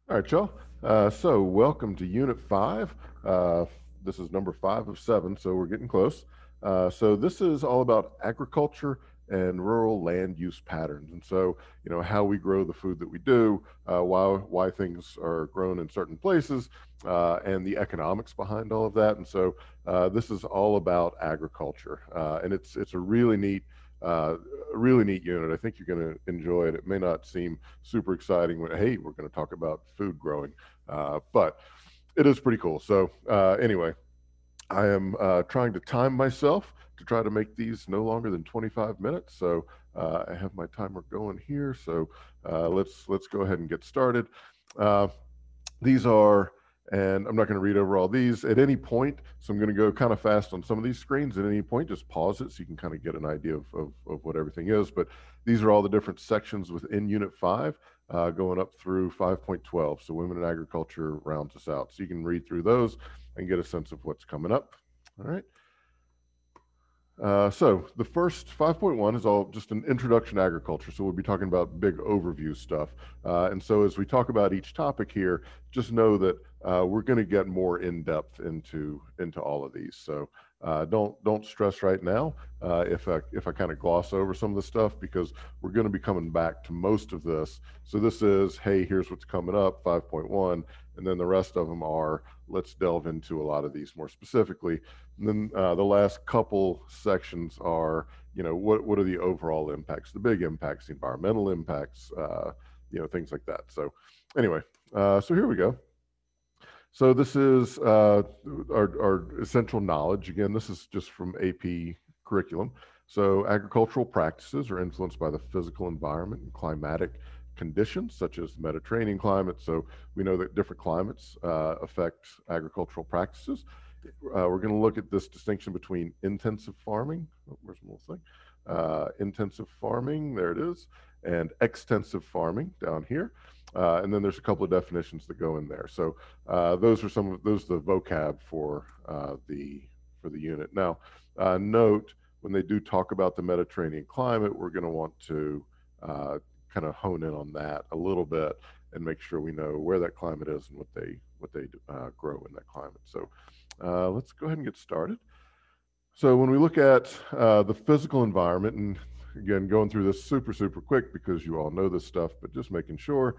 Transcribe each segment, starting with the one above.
All right, y'all. So welcome to Unit 5. Uh, this is number 5 of 7, so we're getting close. So this is all about agriculture and rural land use patterns. And so, how we grow the food that we do, why things are grown in certain places, and the economics behind all of that. And so this is all about agriculture. And it's uh, a really neat unit. I think you're going to enjoy it. It may not seem super exciting when, hey, we're going to talk about food growing, but it is pretty cool. So anyway, I am trying to time myself to try to make these no longer than 25 minutes. So I have my timer going here. So let's go ahead and get started. Uh, these are, and I'm not going to read over all these at any point. So I'm going to go kind of fast on some of these screens. At any point, just pause it so you can kind of get an idea of what everything is. But these are all the different sections within Unit 5, going up through 5.12. So Women in Agriculture rounds us out. So you can read through those and get a sense of what's coming up. All right. So the first 5.1 is all just an introduction to agriculture. So we'll be talking about big overview stuff. And so as we talk about each topic here, just know that we're going to get more in depth into all of these. So don't stress right now if I kind of gloss over some of the stuff, because we're going to be coming back to most of this. So this is, hey, here's what's coming up, 5.1, and then the rest of them are, let's delve into a lot of these more specifically. And then the last couple sections are, what are the overall impacts, the big impacts, the environmental impacts, things like that. So anyway, so here we go. So this is our essential knowledge. Again, this is just from AP curriculum. So agricultural practices are influenced by the physical environment and climatic conditions, such as the Mediterranean climate. So we know that different climates affect agricultural practices. We're going to look at this distinction between intensive farming. Oh, where's my little thing? Intensive farming, there it is, and extensive farming down here. And then there's a couple of definitions that go in there. So those are the vocab for the unit. Now, note when they do talk about the Mediterranean climate, we're going to want to kind of hone in on that a little bit and make sure we know where that climate is and what they grow in that climate. So let's go ahead and get started. So when we look at the physical environment, and again, going through this super quick because you all know this stuff, but just making sure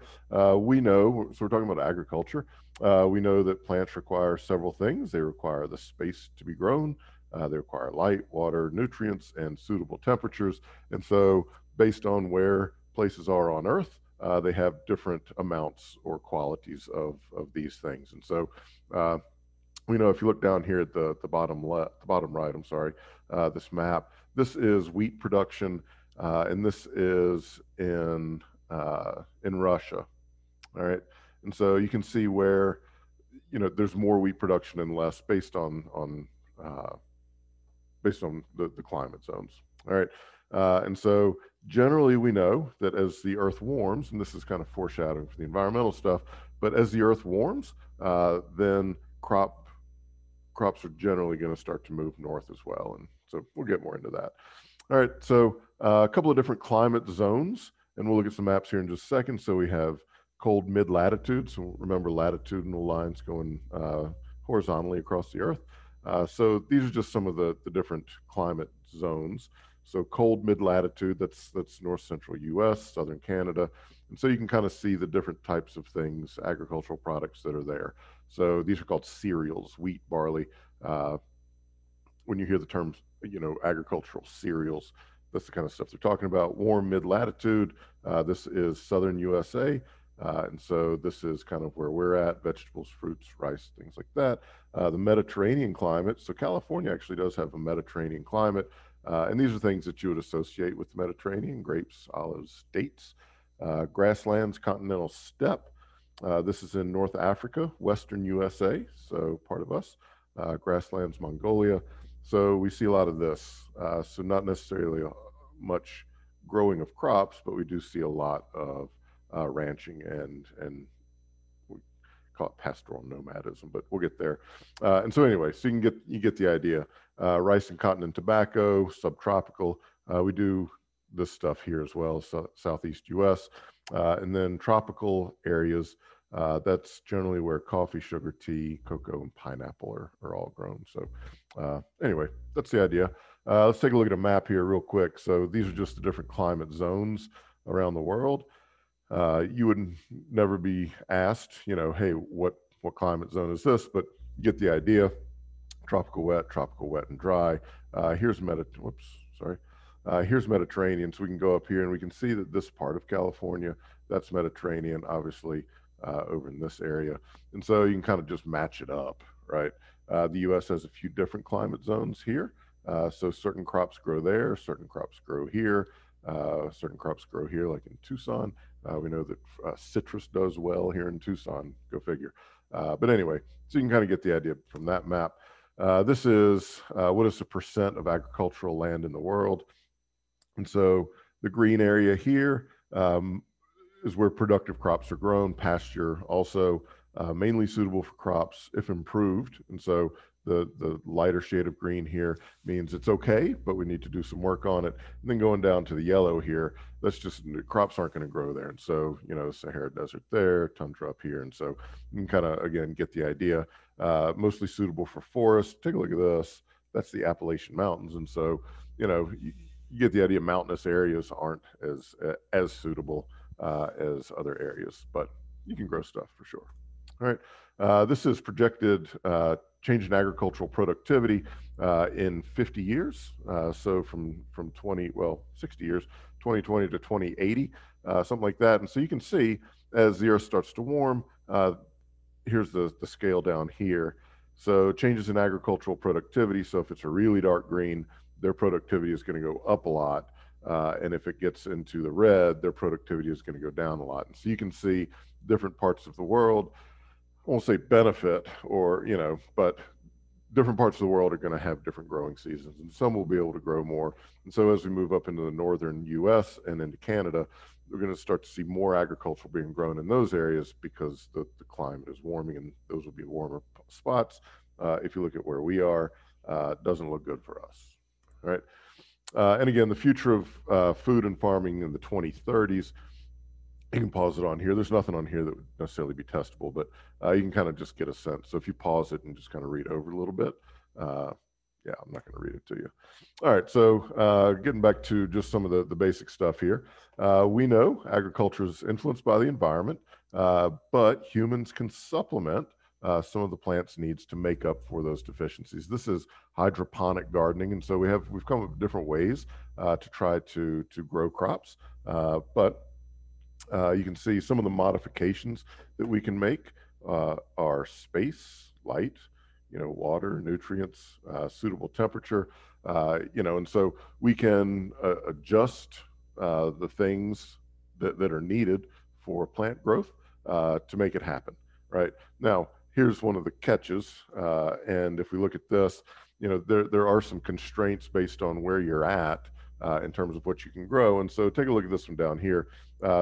we know, so we're talking about agriculture. We know that plants require several things. They require the space to be grown. They require light, water, nutrients, and suitable temperatures. And so based on where places are on Earth, they have different amounts or qualities of these things. And so we know if you look down here at the bottom left, the bottom right, I'm sorry, this map, this is wheat production, and this is in Russia. All right, and so you can see where there's more wheat production and less uh, based on the climate zones. All right, and so generally we know that as the Earth warms, and this is kind of foreshadowing for the environmental stuff, but as the Earth warms, then crops are generally going to start to move north as well. And so we'll get more into that. All right, so a couple of different climate zones, and we'll look at some maps here in just a second. So we have cold mid latitude. So remember latitudinal lines going horizontally across the Earth. So these are just some of the different climate zones. So cold mid latitude, that's north central US, southern Canada. And so you can kind of see the different types of things, agricultural products that are there. So these are called cereals, wheat, barley. Uh, when you hear the terms, agricultural cereals, that's the kind of stuff they're talking about. Warm mid latitude, this is southern USA. And so this is kind of where we're at, vegetables, fruits, rice, things like that. The Mediterranean climate. So California actually does have a Mediterranean climate. And these are things that you would associate with the Mediterranean: grapes, olives, dates. Grasslands, continental steppe. This is in North Africa, Western USA, so part of us. Grasslands, Mongolia. So we see a lot of this. So not necessarily much growing of crops, but we do see a lot of ranching and we call it pastoral nomadism, but we'll get there. And so anyway, so you get the idea. Rice and cotton and tobacco, subtropical. We do this stuff here as well, so Southeast U.S. And then tropical areas. That's generally where coffee, sugar, tea, cocoa, and pineapple are all grown. So anyway, that's the idea. Let's take a look at a map here real quick. So these are just the different climate zones around the world. You would never be asked, hey, what climate zone is this? But you get the idea. Tropical, wet, and dry. Here's whoops, sorry. Here's Mediterranean. So we can go up here and we can see that this part of California, that's Mediterranean, obviously, over in this area. And so you can kind of just match it up, right? The U.S. has a few different climate zones here. So certain crops grow there, certain crops grow here, certain crops grow here, like in Tucson. We know that citrus does well here in Tucson, go figure. But anyway, so you can kind of get the idea from that map. This is what is the percent of agricultural land in the world. And so the green area here is where productive crops are grown, pasture also, mainly suitable for crops if improved. And so the lighter shade of green here means it's okay, but we need to do some work on it. And then going down to the yellow here, that's just crops aren't going to grow there. And so, Sahara Desert there, tundra up here. And so you can kind of, again, get the idea. Mostly suitable for forests. Take a look at this. That's the Appalachian Mountains. And so, you get the idea. Mountainous areas aren't as suitable as other areas, but you can grow stuff for sure. All right. This is projected change in agricultural productivity in 50 years. So from 60 years, 2020 to 2080, something like that. And so you can see as the earth starts to warm, here's the scale down here. So changes in agricultural productivity. So if it's a really dark green, their productivity is going to go up a lot. And if it gets into the red, their productivity is going to go down a lot. And so you can see different parts of the world, I won't say benefit but different parts of the world are going to have different growing seasons, and some will be able to grow more. And so as we move up into the northern US and into Canada, we're going to start to see more agriculture being grown in those areas because the climate is warming, and those will be warmer spots. If you look at where we are, it doesn't look good for us. All right. And again, the future of food and farming in the 2030s, you can pause it on here. There's nothing on here that would necessarily be testable, but you can kind of just get a sense. So if you pause it and just kind of read over a little bit, yeah, I'm not going to read it to you. All right, so getting back to just some of the basic stuff here. We know agriculture is influenced by the environment, but humans can supplement some of the plant's needs to make up for those deficiencies. This is hydroponic gardening, and so we've come up with different ways to try to grow crops, but you can see some of the modifications that we can make are space, light, water, nutrients, suitable temperature, and so we can adjust the things that are needed for plant growth to make it happen. Right now, here's one of the catches, and if we look at this, there are some constraints based on where you're at in terms of what you can grow. And so take a look at this one down here.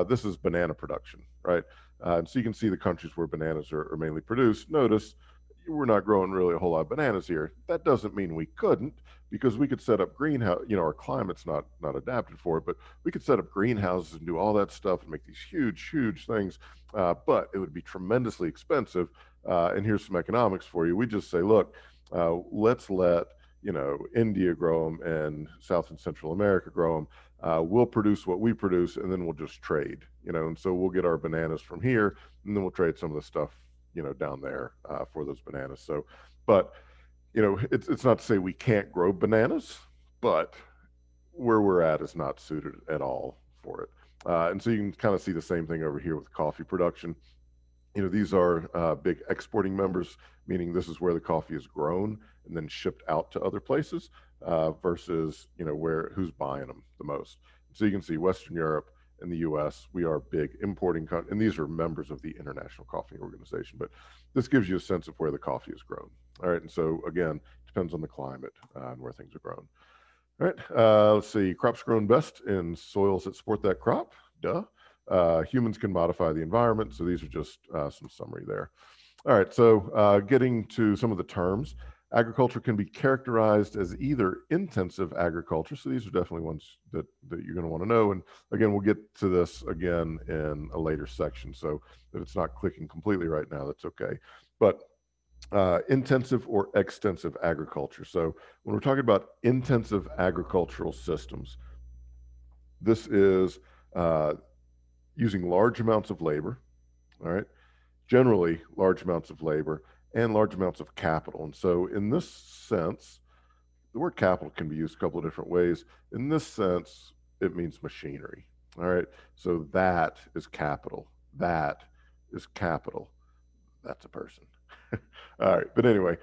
This is banana production, right? And so you can see the countries where bananas are mainly produced. Notice we're not growing really a whole lot of bananas here. That doesn't mean we couldn't, because we could set up greenhouse, our climate's not adapted for it, but we could set up greenhouses and do all that stuff and make these huge things, but it would be tremendously expensive. And here's some economics for you. We just say, look, let's let India grow them and South and Central America grow them. We'll produce what we produce, and then we'll just trade, and so we'll get our bananas from here, and then we'll trade some of the stuff, down there for those bananas. So, but, it's not to say we can't grow bananas, but where we're at is not suited at all for it. And so you can kind of see the same thing over here with coffee production. These are big exporting members, meaning this is where the coffee is grown and then shipped out to other places versus, who's buying them the most. So you can see Western Europe and the US, we are big importing, and these are members of the International Coffee Organization, but this gives you a sense of where the coffee is grown. All right, and so again, depends on the climate and where things are grown. All right, let's see, crops grown best in soils that support that crop, duh. Humans can modify the environment, so these are just some summary there. All right, so getting to some of the terms. Agriculture can be characterized as either intensive agriculture. So these are definitely ones that you're going to want to know. And again, we'll get to this again in a later section. So if it's not clicking completely right now, that's okay. But intensive or extensive agriculture. So when we're talking about intensive agricultural systems, this is uh, using large amounts of labor, all right, generally large amounts of labor and large amounts of capital. And so in this sense, the word capital can be used a couple of different ways. In this sense, it means machinery. All right. So that is capital. That is capital. That's a person. All right. But anyway,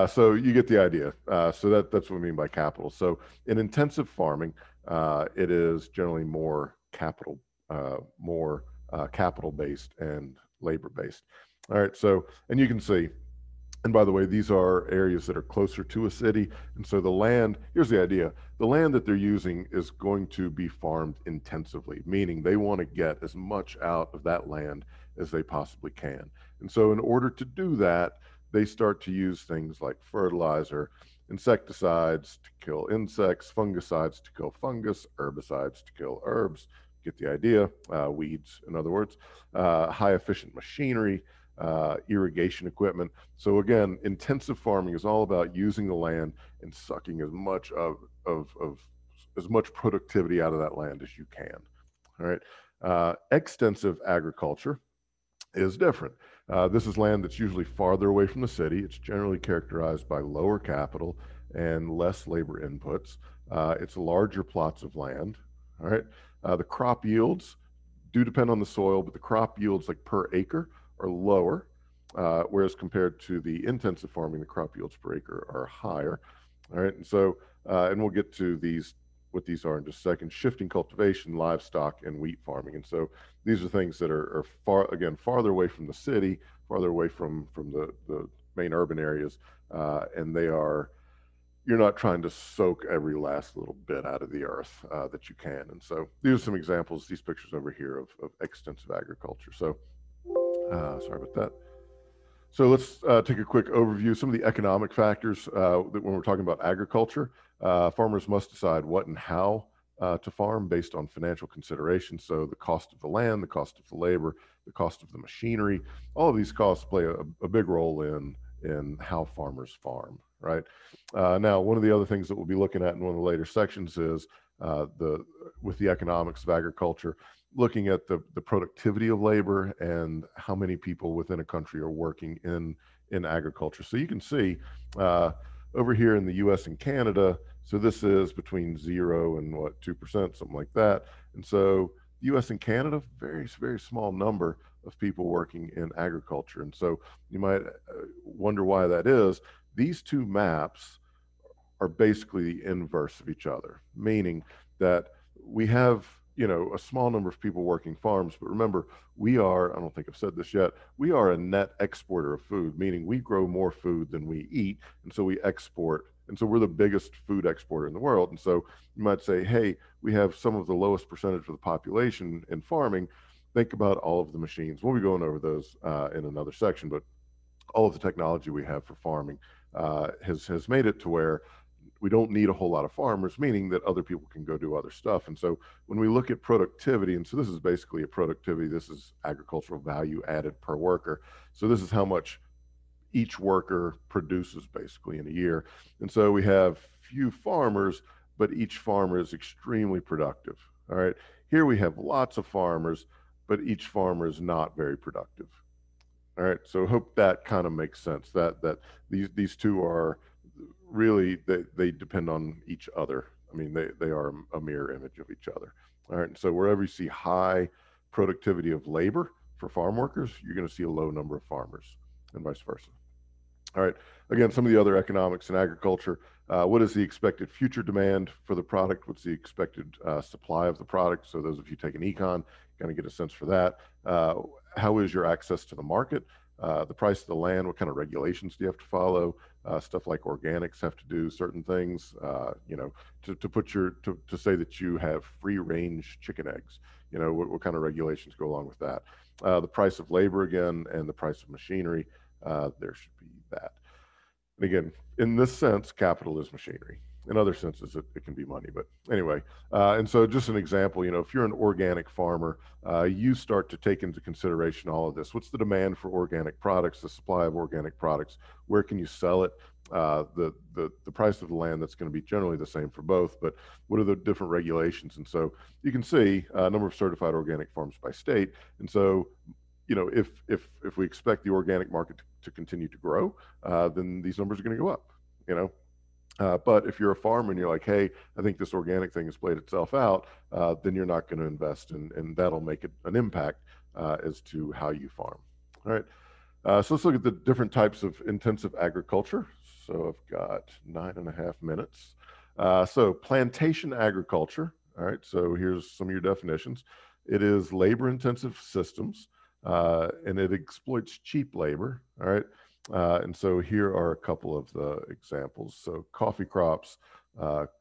so you get the idea. So that's what we mean by capital. So in intensive farming, it is generally more capital based and labor based. All right. So, and you can see, and by the way, these are areas that are closer to a city. And so the land, here's the idea, the land that they're using is going to be farmed intensively, meaning they want to get as much out of that land as they possibly can. And so in order to do that, they start to use things like fertilizer, insecticides to kill insects, fungicides to kill fungus, herbicides to kill herbs. Get the idea, weeds, in other words, high efficient machinery, irrigation equipment. So again, intensive farming is all about using the land and sucking as much of as much productivity out of that land as you can. All right. Extensive agriculture is different. This is land that's usually farther away from the city. It's generally characterized by lower capital and less labor inputs. It's larger plots of land. All right. The crop yields do depend on the soil, but the crop yields like per acre are lower, whereas compared to the intensive farming, the crop yields per acre are higher. All right, and so, and we'll get to these, what these are in just a second, shifting cultivation, livestock, and wheat farming. And so these are things that are far, again, farther away from the city, farther away from the main urban areas, and they are, you're not trying to soak every last little bit out of the earth that you can. And so these are some examples, these pictures over here of extensive agriculture. So sorry about that. So let's take a quick overview. Some of the economic factors that when we're talking about agriculture, farmers must decide what and how to farm based on financial considerations. So the cost of the land, the cost of the labor, the cost of the machinery, all of these costs play a big role in how farmers farm, right? Now, one of the other things that we'll be looking at in one of the later sections is with the economics of agriculture, looking at the productivity of labor and how many people within a country are working in agriculture. So you can see over here in the U.S. and Canada, so this is between 0 and what, 2%, something like that. And so the U.S. and Canada, very small number of people working in agriculture. And so you might wonder why that is. These two maps are basically the inverse of each other, meaning that we have, you know, a small number of people working farms, but remember, we are, I don't think I've said this yet, we are a net exporter of food, meaning we grow more food than we eat, and so we export, and so we're the biggest food exporter in the world. And so you might say, hey, we have some of the lowest percentage of the population in farming. Think about all of the machines. We'll be going over those in another section, but all of the technology we have for farming has made it to where we don't need a whole lot of farmers, meaning that other people can go do other stuff. And so when we look at productivity, and so this is basically a productivity, this is agricultural value added per worker. So this is how much each worker produces basically in a year. And so we have few farmers, but each farmer is extremely productive. All right. Here we have lots of farmers, but each farmer is not very productive. All right. So hope that kind of makes sense, that these two are really, they depend on each other. I mean, they are a mirror image of each other. All right. And so wherever you see high productivity of labor for farm workers, you're going to see a low number of farmers, and vice versa. All right. Again, some of the other economics in agriculture. What is the expected future demand for the product? What's the expected supply of the product? So those of you taking econ, kind of get a sense for that. How is your access to the market? The price of the land, what kind of regulations do you have to follow? Stuff like organics have to do certain things, you know, to put your, to say that you have free range chicken eggs, you know, what kind of regulations go along with that? The price of labor again, and the price of machinery, there should be that. And again, in this sense, capital is machinery. In other senses, it can be money. But anyway, and so just an example, if you're an organic farmer, you start to take into consideration all of this. What's the demand for organic products, the supply of organic products? Where can you sell it? The price of the land, that's going to be generally the same for both, but what are the different regulations? And so you can see a number of certified organic farms by state. And so if we expect the organic market to continue to grow, then these numbers are going to go up. But if you're a farmer and you're like, hey, I think this organic thing has played itself out, then you're not going to invest, and that'll make an impact as to how you farm. All right. So let's look at the different types of intensive agriculture. So I've got 9.5 minutes. So plantation agriculture. All right. So here's some of your definitions. It is labor-intensive systems, and it exploits cheap labor. All right. And so here are a couple of the examples. So coffee crops,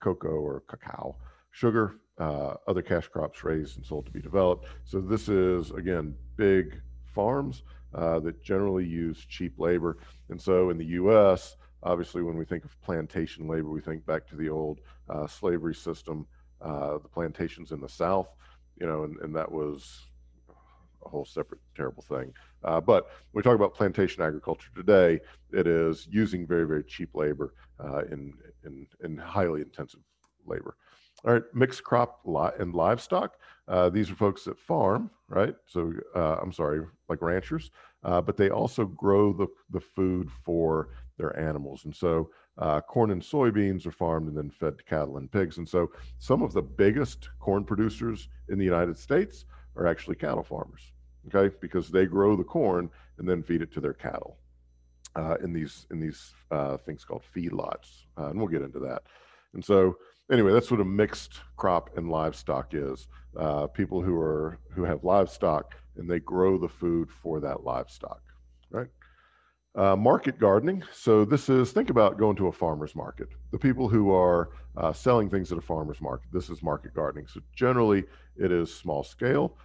cocoa or cacao, sugar, other cash crops raised and sold to be developed. So this is, again, big farms that generally use cheap labor. And so in the U.S., obviously, when we think of plantation labor, we think back to the old slavery system, the plantations in the South, and that was a whole separate terrible thing. But when we talk about plantation agriculture today, it is using very, very cheap labor in highly intensive labor. All right, mixed crop and livestock. These are folks that farm, right? So I'm sorry, like ranchers, but they also grow the food for their animals. And so corn and soybeans are farmed and then fed to cattle and pigs. And so some of the biggest corn producers in the United States are actually cattle farmers, okay? Because they grow the corn and then feed it to their cattle in these things called feedlots, and we'll get into that. And so anyway, that's what a mixed crop and livestock is. People who have livestock and they grow the food for that livestock, right? Market gardening. So this is, think about going to a farmer's market. The people who are selling things at a farmer's market, this is market gardening. So generally it is small scale.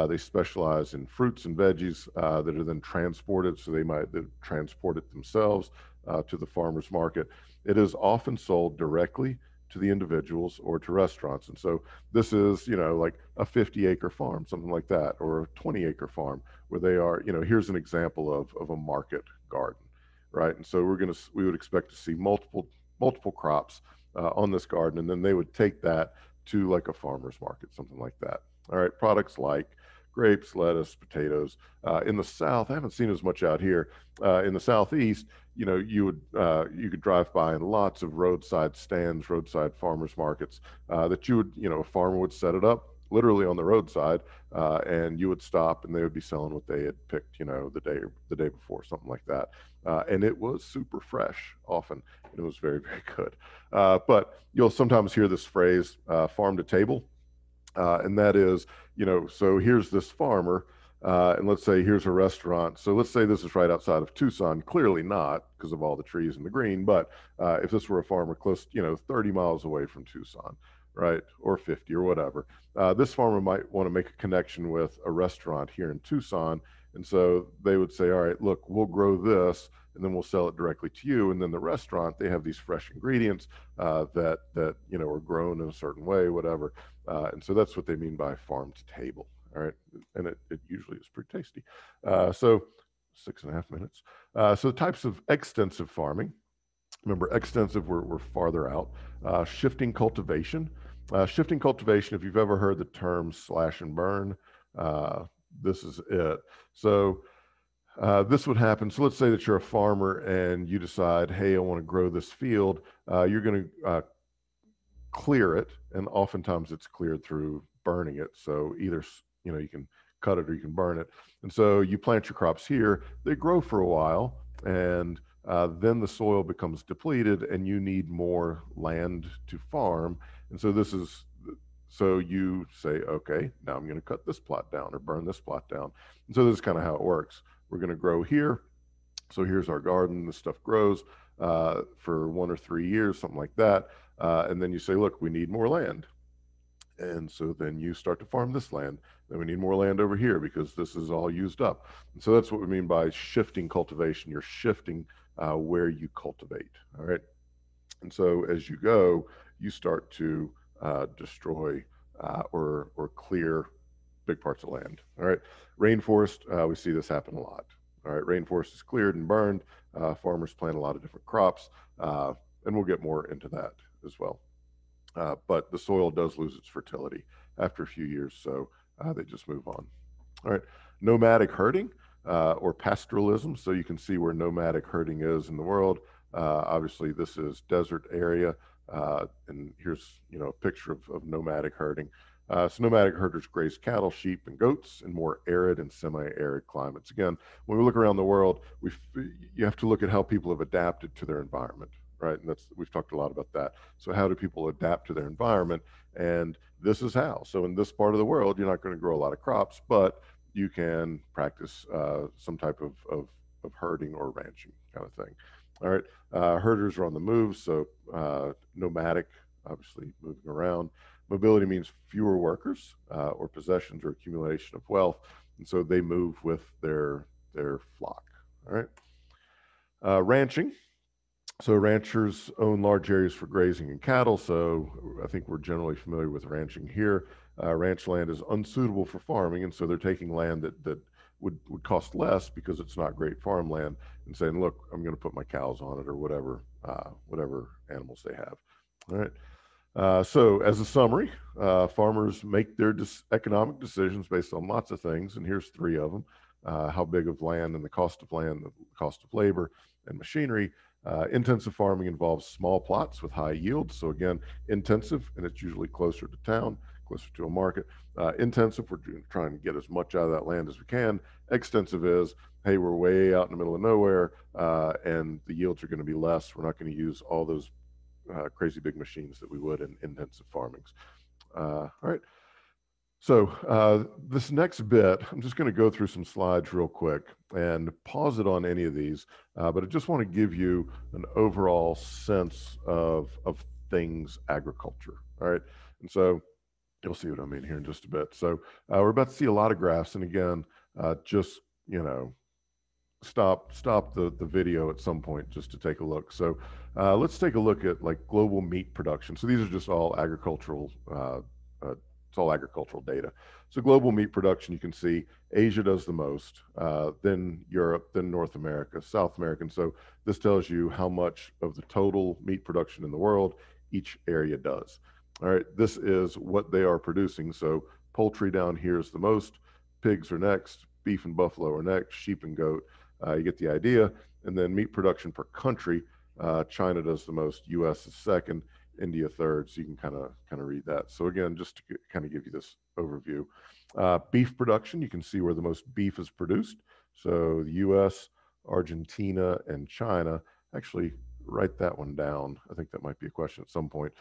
They specialize in fruits and veggies that are then transported. So they might transport it themselves to the farmer's market. It is often sold directly to the individuals or to restaurants. And so this is, like a 50-acre farm, something like that, or a 20-acre farm where they are, here's an example of a market garden, right? And so we would expect to see multiple crops on this garden, and then they would take that to like a farmer's market, something like that. All right, products like grapes, lettuce, potatoes. In the South, I haven't seen as much out here. In the Southeast, you could drive by in lots of roadside stands, roadside farmers markets that a farmer would set it up literally on the roadside, and you would stop, and they would be selling what they had picked, the day before, something like that. And it was super fresh often. It was very, very good. But you'll sometimes hear this phrase, farm to table. And that is, so here's this farmer, and let's say here's a restaurant. So let's say this is right outside of Tucson. Clearly not, because of all the trees and the green. But if this were a farmer close, 30 miles away from Tucson, right, or 50 or whatever, this farmer might want to make a connection with a restaurant here in Tucson. And so they would say, all right, look, we'll grow this, and then we'll sell it directly to you. And then the restaurant, they have these fresh ingredients that are grown in a certain way, whatever. And so that's what they mean by farm to table. All right, and it usually is pretty tasty. So 6.5 minutes. So types of extensive farming. Remember, extensive, we're farther out. Shifting cultivation. Shifting cultivation, if you've ever heard the term slash and burn, this is it. So this would happen. So let's say that you're a farmer and you decide, hey, I want to grow this field. You're going to clear it, and oftentimes it's cleared through burning it. So either you can cut it or you can burn it. And so you plant your crops here. They grow for a while, and then the soil becomes depleted, and you need more land to farm. And so you say, okay, now I'm going to cut this plot down or burn this plot down. And so this is kind of how it works. We're going to grow here. So here's our garden. This stuff grows for 1 or 3 years, something like that. And then you say, look, we need more land. And so then you start to farm this land. Then we need more land over here because this is all used up. And so that's what we mean by shifting cultivation. You're shifting where you cultivate. All right. And so as you go, you start to destroy or clear big parts of land. All right. Rainforest, we see this happen a lot. All right. Rainforest is cleared and burned. Farmers plant a lot of different crops, and we'll get more into that as well. But the soil does lose its fertility after a few years, so they just move on. All right, nomadic herding or pastoralism. So you can see where nomadic herding is in the world. Obviously, this is desert area, and here's a picture of nomadic herding. So nomadic herders graze cattle, sheep, and goats in more arid and semi-arid climates. Again, when we look around the world, you have to look at how people have adapted to their environment, right? And we've talked a lot about that. So how do people adapt to their environment? And this is how. So in this part of the world, you're not going to grow a lot of crops, but you can practice some type of herding or ranching kind of thing. All right, herders are on the move, so nomadic, obviously moving around. Mobility means fewer workers or possessions or accumulation of wealth, and so they move with their flock. All right, ranching. So ranchers own large areas for grazing and cattle. So I think we're generally familiar with ranching here. Ranch land is unsuitable for farming, and so they're taking land that would cost less because it's not great farmland, and saying, "Look, I'm going to put my cows on it or whatever animals they have." All right. So as a summary, farmers make their economic decisions based on lots of things, and here's three of them: how big of land and the cost of land, the cost of labor and machinery. Intensive farming involves small plots with high yields. So again, intensive, and it's usually closer to town, closer to a market. Intensive, we're trying to get as much out of that land as we can. Extensive is, hey, we're way out in the middle of nowhere, and the yields are going to be less. We're not going to use all those crazy big machines that we would in intensive farmings. All right. So this next bit, I'm just going to go through some slides real quick and pause it on any of these, but I just want to give you an overall sense of things agriculture. All right. And so you'll see what I mean here in just a bit. So we're about to see a lot of graphs. And again, just, stop the video at some point just to take a look. So let's take a look at like global meat production. So these are just all agricultural it's all agricultural data. So global meat production, you can see Asia does the most, then Europe, then North America, South America. And so this tells you how much of the total meat production in the world each area does. All right, this is what they are producing. So poultry down here is the most, pigs are next, beef and buffalo are next, sheep and goat. You get the idea. And then meat production per country, China does the most, US is second, India third, so you can kind of read that. So again, just to kind of give you this overview. Beef production, you can see where the most beef is produced. So the US, Argentina, and China. Actually, write that one down. I think that might be a question at some point.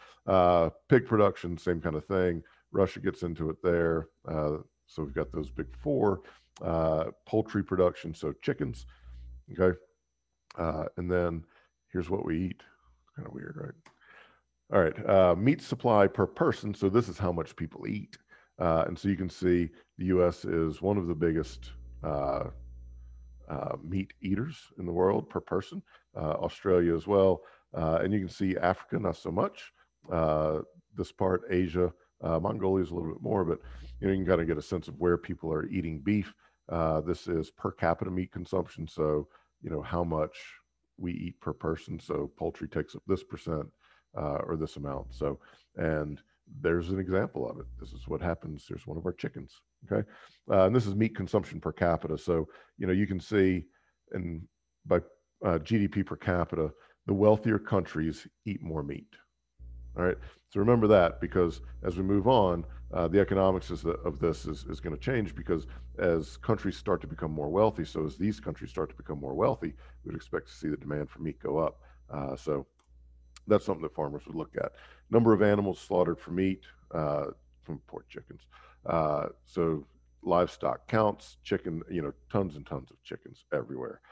Pig production, same kind of thing. Russia gets into it there. So we've got those big four. Poultry production, so chickens. Okay. And then here's what we eat. Kind of weird, right? All right, meat supply per person. So this is how much people eat. And so you can see the US is one of the biggest meat eaters in the world per person, Australia as well. And you can see Africa, not so much. This part, Asia, Mongolia is a little bit more, but you can kind of get a sense of where people are eating beef. This is per capita meat consumption. So, how much we eat per person. So poultry takes up this percent. Or this amount. So, and there's an example of it. This is what happens. There's one of our chickens. Okay. And this is meat consumption per capita. So, you can see by GDP per capita, the wealthier countries eat more meat. All right. So remember that, because as we move on, the economics of this is going to change, because as countries start to become more wealthy, so as these countries start to become more wealthy, we'd expect to see the demand for meat go up. So that's something that farmers would look at. Number of animals slaughtered for meat, from pork chickens. So livestock counts, chicken, tons and tons of chickens everywhere.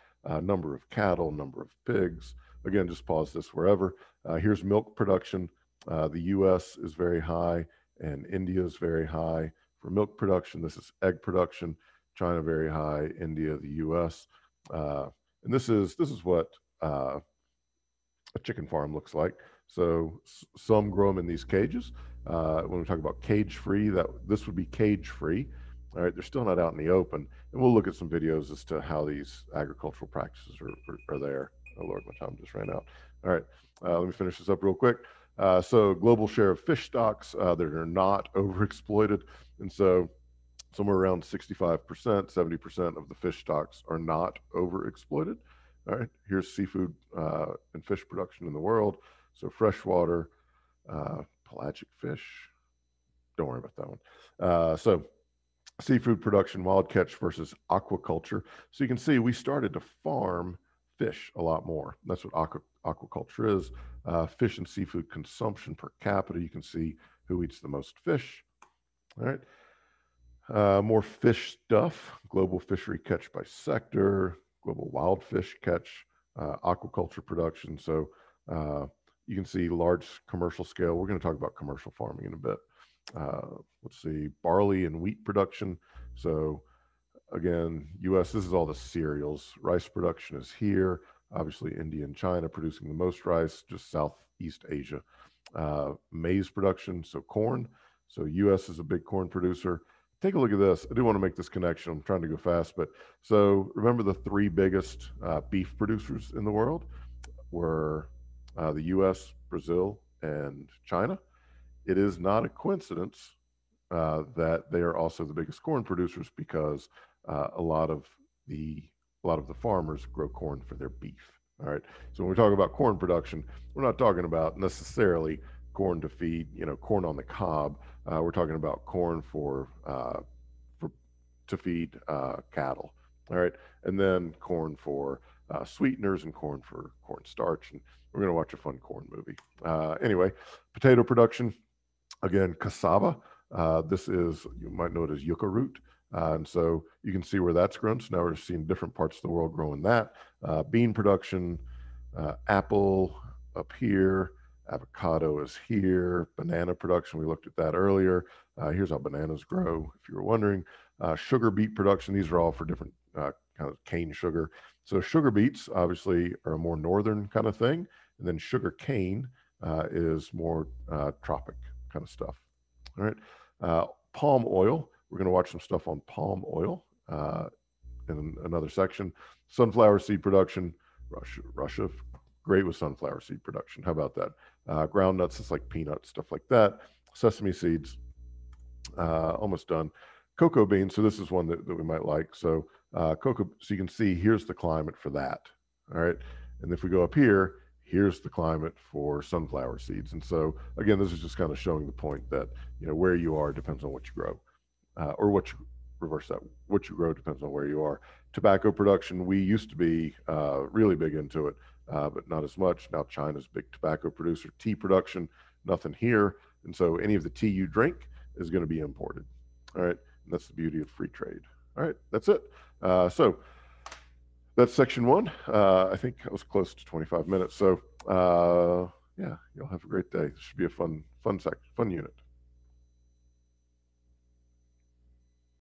Number of cattle, number of pigs. Again, just pause this wherever. Here's milk production. The US is very high and India is very high for milk production. This is egg production. China very high, India, the US. And this is what a chicken farm looks like. So some grow them in these cages. When we talk about cage-free, this would be cage-free. All right, they're still not out in the open, and we'll look at some videos as to how these agricultural practices are there. Oh Lord, my time just ran out. All right, let me finish this up real quick. So global share of fish stocks that are not overexploited, and so somewhere around 65%, 70% of the fish stocks are not overexploited. All right, here's seafood and fish production in the world. So freshwater, pelagic fish, don't worry about that one. So seafood production, wild catch versus aquaculture. So you can see we started to farm fish a lot more. That's what aquaculture is. Fish and seafood consumption per capita. You can see who eats the most fish. All right. More fish stuff, global fishery catch by sector, global wild fish catch, aquaculture production. So you can see large commercial scale. We're going to talk about commercial farming in a bit. Let's see, barley and wheat production. So again, US, this is all the cereals. Rice production is here. Obviously, India and China producing the most rice, just Southeast Asia. Maize production, so corn. So US is a big corn producer. Take a look at this. I do want to make this connection. I'm trying to go fast, but so remember the three biggest beef producers in the world were the US, Brazil, and China. It is not a coincidence that they are also the biggest corn producers because a lot of the farmers grow corn for their beef. All right. So when we talk about corn production, we're not talking about necessarily corn to feed, corn on the cob. We're talking about corn to feed cattle. All right, and then corn for sweeteners and corn for cornstarch. And we're going to watch a fun corn movie. Anyway, potato production. Again, cassava. This is, you might know it as yucca root. And so you can see where that's grown. So now we're seeing different parts of the world growing that. Bean production, apple up here, avocado is here, banana production, we looked at that earlier. Here's how bananas grow, if you were wondering. Sugar beet production, these are all for different kind of cane sugar. So sugar beets obviously are a more northern kind of thing. And then sugar cane is more tropic kind of stuff. All right. Palm oil. We're going to watch some stuff on palm oil in another section. Sunflower seed production. Russia, great with sunflower seed production. How about that? Ground nuts, it's like peanuts, stuff like that. Sesame seeds, almost done. Cocoa beans. So this is one that we might like. So cocoa. So you can see here's the climate for that. All right. And if we go up here, here's the climate for sunflower seeds. And so again, this is just kind of showing the point that, where you are depends on what you grow, or what you reverse that. What you grow depends on where you are. Tobacco production, we used to be really big into it, but not as much. Now China's a big tobacco producer. Tea production, nothing here. And so any of the tea you drink is going to be imported. All right. And that's the beauty of free trade. All right. That's it. So that's section one. I think I was close to 25 minutes. So yeah, you'll have a great day. This should be a fun unit.